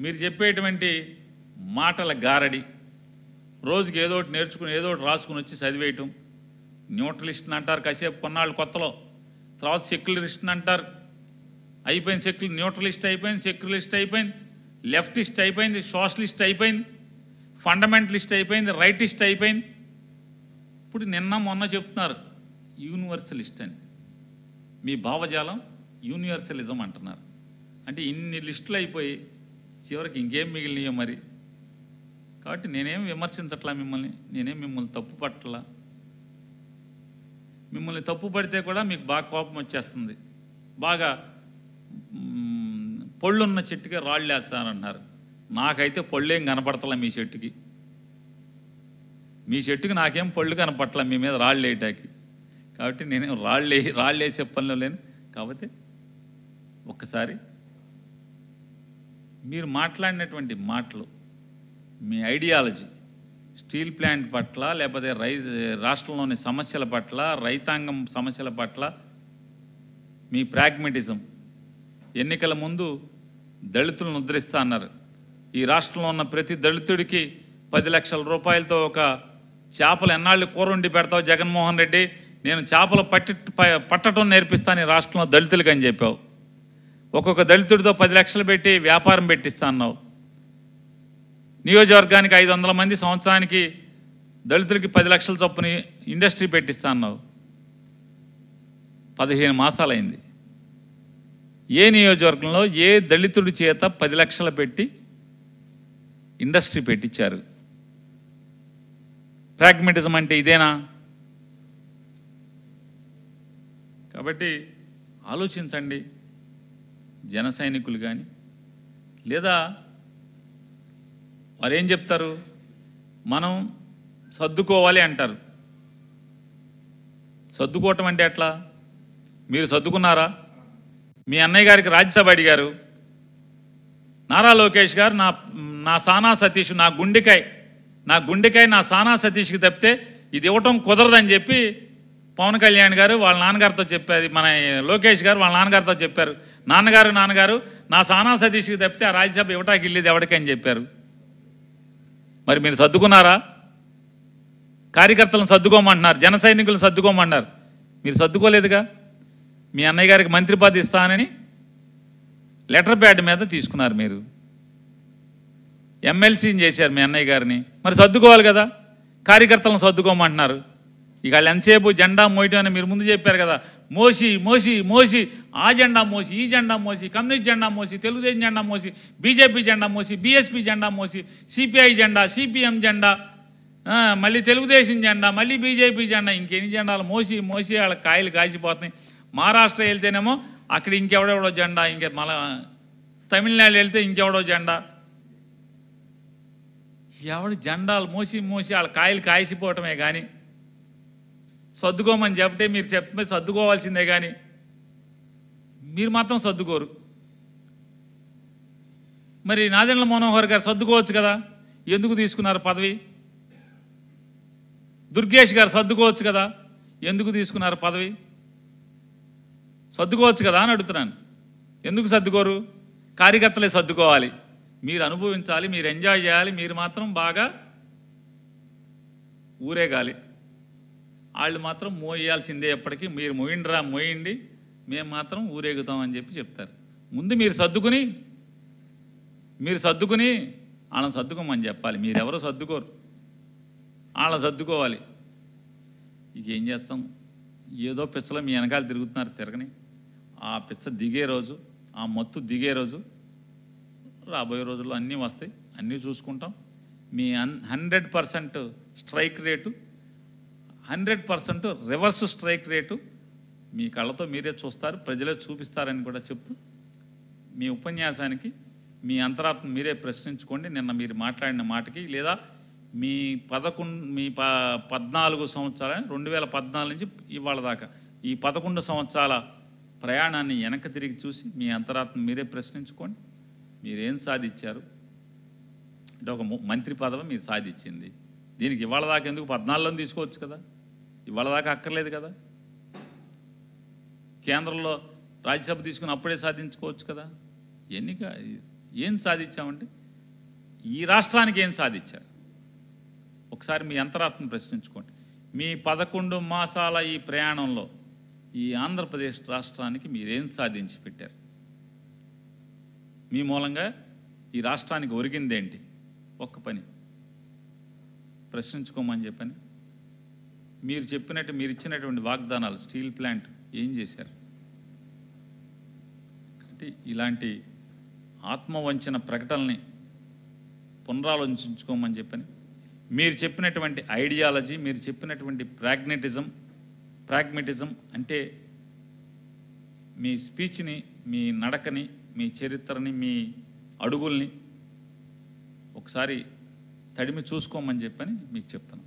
మీరు చెప్పేటువంటి మాటల గారడి, రోజుకి ఏదో ఒకటి నేర్చుకుని ఏదో ఒకటి రాసుకుని వచ్చి చదివేయటం. న్యూట్రలిస్ట్ అంటారు కాసేపు కొన్నాళ్ళు కొత్తలో, తర్వాత సెక్యులరిస్ట్ అంటారు, అయిపోయింది న్యూట్రలిస్ట్ అయిపోయింది, సెక్యులరిస్ట్ అయిపోయింది, లెఫ్టిస్ట్ అయిపోయింది, సోషలిస్ట్ అయిపోయింది, ఫండమెంటలిస్ట్ అయిపోయింది, రైటిస్ట్ అయిపోయింది. ఇప్పుడు నిన్న మొన్న చెప్తున్నారు యూనివర్సలిస్ట్ అని. మీ భావజాలం యూనివర్సలిజం అంటున్నారు. అంటే ఇన్ని లిస్టులు అయిపోయి చివరికి ఇంకేం మిగిలినాయో మరి. కాబట్టి నేనేం విమర్శించట్లా మిమ్మల్ని తప్పు పట్టలా. మిమ్మల్ని తప్పు పడితే కూడా మీకు బాగా కోపం వచ్చేస్తుంది. బాగా పళ్ళున్న చెట్టుకే రాళ్ళు వేస్తానంటున్నారు. నాకైతే పళ్ళేం కనపడతలే మీ చెట్టుకి నాకేం పళ్ళు కనపడట్లా మీ మీద రాళ్ళు వేయటానికి. కాబట్టి నేను రాళ్ళు వేసే పనిలో లేను. కాబట్టి ఒక్కసారి మీరు మాట్లాడినటువంటి మాటలు, మీ ఐడియాలజీ స్టీల్ ప్లాంట్ పట్ల, లేకపోతే రాష్ట్రంలోని సమస్యల పట్ల, రైతాంగం సమస్యల పట్ల మీ ప్రాగ్మెటిజం, ఎన్నికల ముందు దళితులను ఉద్ధరిస్తా అన్నారు. ఈ రాష్ట్రంలో ఉన్న ప్రతి దళితుడికి 10 లక్షల రూపాయలతో ఒక చేపలు ఎన్నాళ్ళు కూర వండి పెడతావు జగన్మోహన్ రెడ్డి, నేను చేపలు పట్టడం నేర్పిస్తాను ఈ రాష్ట్రంలో దళితులకి అని చెప్పావు. ఒక్కొక్క దళితుడితో 10 లక్షలు పెట్టి వ్యాపారం పెట్టిస్తా అన్నావు. నియోజకవర్గానికి 500 మంది సంవత్సరానికి దళితులకి 10 లక్షల చొప్పున ఇండస్ట్రీ పెట్టిస్తా అన్నావు. 15 మాసాలైంది. ఏ నియోజకవర్గంలో ఏ దళితుడి చేత 10 లక్షలు పెట్టి ఇండస్ట్రీ పెట్టించారు? ప్రాగ్మెటిజం అంటే ఇదేనా? కాబట్టి ఆలోచించండి జన సైనికులు కానీ, లేదా వారేం చెప్తారు, మనం సర్దుకోవాలి అంటారు. సర్దుకోవటం అంటే ఎట్లా? మీరు సర్దుకున్నారా? మీ అన్నయ్య గారికి రాజ్యసభ అడిగారు, నారా లోకేష్ గారు నా సానా సతీష్ నా గుండెకాయ నా సానా సతీష్కి తప్పితే ఇది ఇవ్వటం కుదరదని చెప్పి పవన్ కళ్యాణ్ గారు వాళ్ళ నాన్నగారితో చెప్పారు. మన లోకేష్ గారు వాళ్ళ నాన్నగారితో చెప్పారు, నాన్నగారు నా సానా సతీష్కి తప్పితే ఆ రాజ్యసభ ఇవ్వటానికి వెళ్ళేది ఎవరికని చెప్పారు. మరి మీరు సర్దుకున్నారా? కార్యకర్తలను సర్దుకోమంటున్నారు, జన సైనికులను సర్దుకోమన్నారు. మీరు సర్దుకోలేదుగా. మీ అన్నయ్య గారికి మంత్రి పదవి ఇస్తానని లెటర్ ప్యాడ్ మీద తీసుకున్నారు, మీరు ఎమ్మెల్సీని చేశారు మీ అన్నయ్య గారిని. మరి సర్దుకోవాలి కదా. కార్యకర్తలను సర్దుకోమంటున్నారు. ఇక వాళ్ళు ఎంతసేపు జెండా మోయటం అని మీరు ముందు చెప్పారు కదా, మోసి ఆ జెండా మోసి, ఈ జెండా మోసి, కమ్యూనిస్ట్ జెండా మోసి, తెలుగుదేశం జెండా మోసి, బీజేపీ జెండా మోసి, బీఎస్పీ జెండా మోసి, సిపిఐ జెండా, సిపిఎం జెండా, మళ్ళీ తెలుగుదేశం జెండా, మళ్ళీ బీజేపీ జెండా, ఇంకెన్ని జెండాలు మోసి వాళ్ళ కాయలు కాసిపోతున్నాయి. మహారాష్ట్ర వెళ్తేనేమో అక్కడ ఇంకెవడెవడో జెండా, మళ్ళా తమిళనాడు వెళ్తే ఇంకెవడో జెండా. ఎవడు జెండాలు మోసి వాళ్ళ కాయలు కాసిపోవటమే కానీ సర్దుకోమని చెప్తే మీరు చెప్పే సర్దుకోవాల్సిందే కానీ మీరు మాత్రం సర్దుకోరు. మరి నాదెండ్ల మనోహర్ గారు సర్దుకోవచ్చు కదా, ఎందుకు తీసుకున్నారు పదవి? దుర్గేష్ గారు సర్దుకోవచ్చు కదా, ఎందుకు తీసుకున్నారు పదవి? సర్దుకోవచ్చు కదా అని అడుగుతున్నాను. ఎందుకు సర్దుకోరు? కార్యకర్తలే సర్దుకోవాలి, మీరు అనుభవించాలి, మీరు ఎంజాయ్ చేయాలి, మీరు మాత్రం బాగా ఊరేగాలి. వాళ్ళు మాత్రం మోయాల్సిందే. ఎప్పటికీ మీరు మోయండి, మేము మాత్రం ఊరేగుతామని చెప్తారు. ముందు మీరు సర్దుకుని వాళ్ళని సర్దుకోమని చెప్పాలి. మీరెవరో సర్దుకోరు, వాళ్ళని సర్దుకోవాలి. ఇక ఏం చేస్తాం, ఏదో పిచ్చలో మీ వెనకాల తిరుగుతున్నారు, తిరగని. ఆ పిచ్చ దిగే రోజు, ఆ మత్తు దిగే రోజు రాబోయే రోజుల్లో అన్నీ వస్తాయి, అన్నీ చూసుకుంటాం. మీ 100% strike rate, 100% reverse strike rate మీ కళ్ళతో మీరే చూస్తారు, ప్రజలే చూపిస్తారని కూడా చెప్తూ మీ ఉపన్యాసానికి మీ అంతరాత్మ మీరే ప్రశ్నించుకోండి. నిన్న మీరు మాట్లాడిన మాటకి, లేదా మీ 14 సంవత్సరాలు 2014 నుంచి ఇవాళ దాకా ఈ 11 సంవత్సరాల ప్రయాణాన్ని వెనక్కి తిరిగి చూసి మీ అంతరాత్మ మీరే ప్రశ్నించుకోండి. మీరేం సాధించారు? అంటే ఒక మంత్రి పదవి మీరు సాధించింది, దీనికి ఇవాళ దాకా ఎందుకు 14లో తీసుకోవచ్చు కదా, ఇవాళ దాకా అక్కర్లేదు కదా. కేంద్రంలో రాజ్యసభ తీసుకుని అప్పుడే సాధించుకోవచ్చు కదా. ఏం సాధించామంటే ఈ రాష్ట్రానికి ఏం సాధించారు? ఒకసారి మీ అంతరాత్మను ప్రశ్నించుకోండి. మీ 11 మాసాల ఈ ప్రయాణంలో ఈ ఆంధ్రప్రదేశ్ రాష్ట్రానికి మీరేం సాధించి పెట్టారు? మీ మూలంగా ఈ రాష్ట్రానికి ఒరిగిందేంటి? ఒక్క పని ప్రశ్నించుకోమని చెప్పని. మీరు చెప్పినట్టు మీరు ఇచ్చినటువంటి వాగ్దానాలు, స్టీల్ ప్లాంట్ ఏం చేశారు? కాబట్టి ఇలాంటి ఆత్మవంచన ప్రకటనల్ని పునరాలోచించుకోమని చెప్పని. మీరు చెప్పినటువంటి ఐడియాలజీ, మీరు చెప్పినటువంటి ప్రాగ్మెటిజం అంటే మీ స్పీచ్ని, మీ నడకని, మీ చరిత్రని, మీ అడుగుల్ని ఒకసారి తడిమి చూసుకోమని చెప్పని మీకు చెప్తాను.